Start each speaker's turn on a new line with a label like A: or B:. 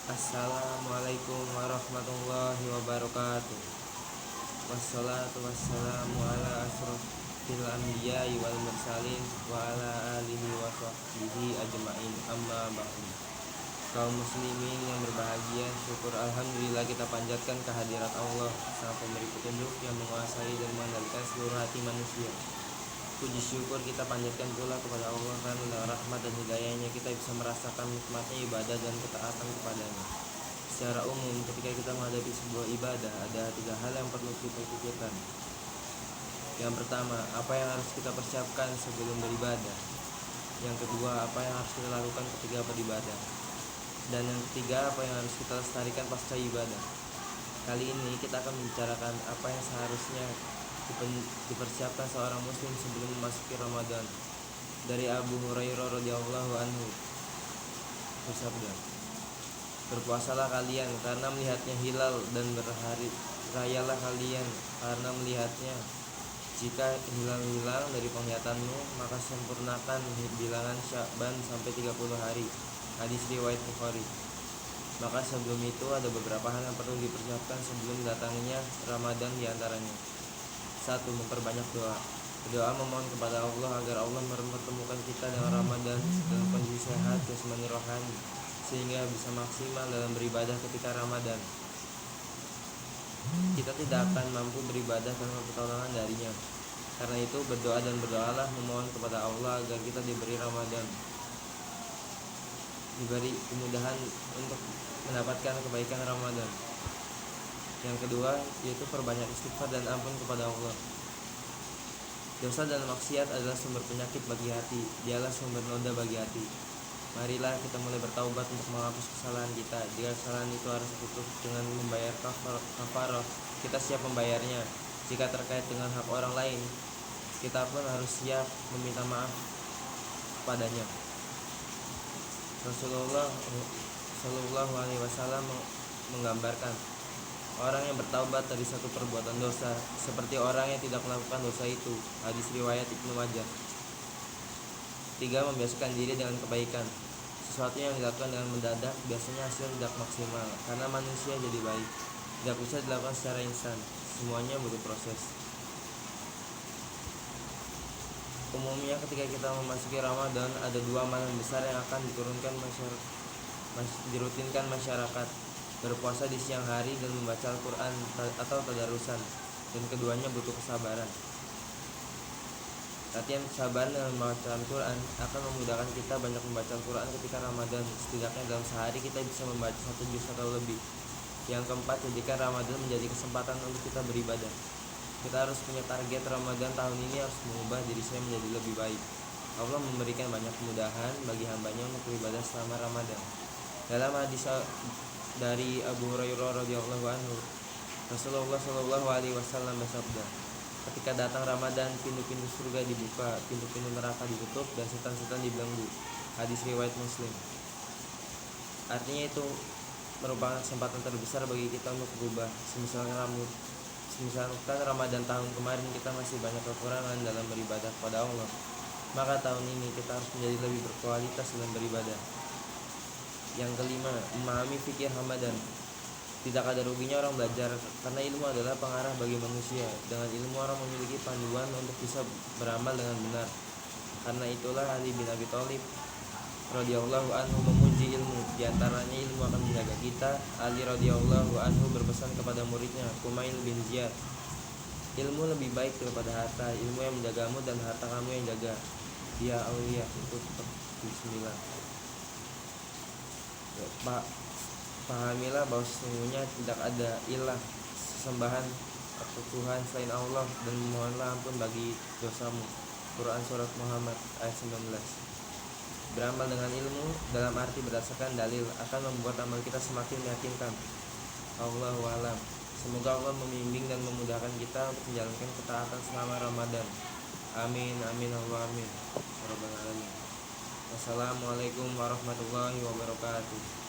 A: Assalamualaikum warahmatullahi wabarakatuh. Wassalatu wassalamu ala asrofil anbiya'i wal mursalin wa ala alihi wa sahbihi ajma'in, amma ba'du. Kaum muslimin yang berbahagia, syukur alhamdulillah kita panjatkan kehadirat Allah, sang pemberi petunjuk yang menguasai dan mengendalikan seluruh hati manusia. Puji syukur kita panjatkan pula kepada Allah, karena dengan rahmat dan hidayahnya kita bisa merasakan nikmatnya ibadah dan ketaatan kepadanya. Secara umum, ketika kita menghadapi sebuah ibadah, ada 3 hal yang perlu kita pikirkan. Yang pertama, apa yang harus kita persiapkan sebelum beribadah. Yang kedua, apa yang harus kita lakukan ketika beribadah. Dan yang ketiga, apa yang harus kita lestarikan pasca ibadah. Kali ini kita akan membicarakan apa yang seharusnya dipersiapkan seorang muslim sebelum memasuki Ramadan. Dari Abu Hurairah radhiyallahu anhu bersabda, berpuasalah kalian karena melihatnya hilal, dan berhari rayalah kalian karena melihatnya. Jika hilal hilang dari penglihatanmu, maka sempurnakan bilangan Sya'ban sampai 30 hari. Hadis riwayat Bukhari. Maka sebelum itu ada beberapa hal yang perlu dipersiapkan sebelum datangnya Ramadan, diantaranya: 1. Memperbanyak doa. Berdoa memohon kepada Allah agar Allah mempertemukan kita dengan Ramadan dalam kondisi sehat jasmani rohani, sehingga bisa maksimal dalam beribadah ketika Ramadan. Kita tidak akan mampu beribadah tanpa pertolongan darinya. Karena itu berdoa dan berdoalah memohon kepada Allah agar kita diberi Ramadan, diberi kemudahan untuk mendapatkan kebaikan Ramadan. Yang kedua, yaitu perbanyak istighfar dan ampun kepada Allah. Dosa dan maksiat adalah sumber penyakit bagi hati. Dialah sumber noda bagi hati. Marilah kita mulai bertaubat untuk menghapus kesalahan kita. Jika kesalahan itu harus ditutup dengan membayar kafarah, kita siap membayarnya. Jika terkait dengan hak orang lain, kita pun harus siap meminta maaf padanya. Rasulullah Shallallahu Alaihi Wasallam menggambarkan orang yang bertaubat dari satu perbuatan dosa seperti orang yang tidak melakukan dosa itu. Hadis riwayat Ibnu Majah. 3. Membiasakan diri dengan kebaikan. Sesuatu yang dilakukan dengan mendadak biasanya hasil tidak maksimal, karena manusia jadi baik tidak bisa dilakukan secara instan. Semuanya butuh proses. Umumnya ketika kita memasuki Ramadan, ada 2 amalan besar yang akan dirutinkan masyarakat: berpuasa di siang hari dan membaca Al-Quran atau tadarusan. Dan keduanya butuh kesabaran. Latihan kesabaran dengan membaca Al-Quran akan memudahkan kita banyak membaca Al-Quran ketika Ramadan. Setidaknya dalam sehari kita bisa membaca 1 juz atau lebih. Yang keempat, jadikan Ramadan menjadi kesempatan untuk kita beribadah. Kita harus punya target Ramadan tahun ini harus mengubah diri saya menjadi lebih baik. Allah memberikan banyak kemudahan bagi hambanya untuk beribadah selama Ramadan. Dalam hadis dari Abu Hurairah radhiyallahu anhu, Rasulullah Shallallahu Alaihi Wasallam bersabda, ketika datang Ramadan, pintu-pintu surga dibuka, pintu-pintu neraka ditutup, dan setan-setan dibelenggu. Hadis riwayat Muslim. Artinya itu merupakan kesempatan terbesar bagi kita untuk berubah. Misalkan Ramadan tahun kemarin kita masih banyak kekurangan dalam beribadah kepada Allah, maka tahun ini kita harus menjadi lebih berkualitas dalam beribadah. Yang kelima, memahami fikih Ramadan. Tidak ada ruginya orang belajar, karena ilmu adalah pengarah bagi manusia. Dengan ilmu orang memiliki panduan untuk bisa beramal dengan benar. Karena itulah Ali bin Abi Thalib radhiyallahu anhu memuji ilmu. Di antaranya ilmu akan menjaga kita. Ali radhiyallahu anhu berpesan kepada muridnya, Kumail bin Ziyad, ilmu lebih baik daripada harta. Ilmu yang menjagamu dan harta kamu yang jaga. Dia aulia itu bismillah. Pahamilah bahwa sesungguhnya tidak ada ilah sesembahan atau Tuhan selain Allah, dan memohonlah ampun bagi dosamu. Quran Surat Muhammad ayat 19. Beramal dengan ilmu dalam arti berdasarkan dalil akan membuat amal kita semakin meyakinkan. Allahu a'lam. Semoga Allah membimbing dan memudahkan kita untuk menjalankan ketaatan selama Ramadan. Amin amin Allahumma amin. Rabbana alamin. Wassalamualaikum warahmatullahi wabarakatuh.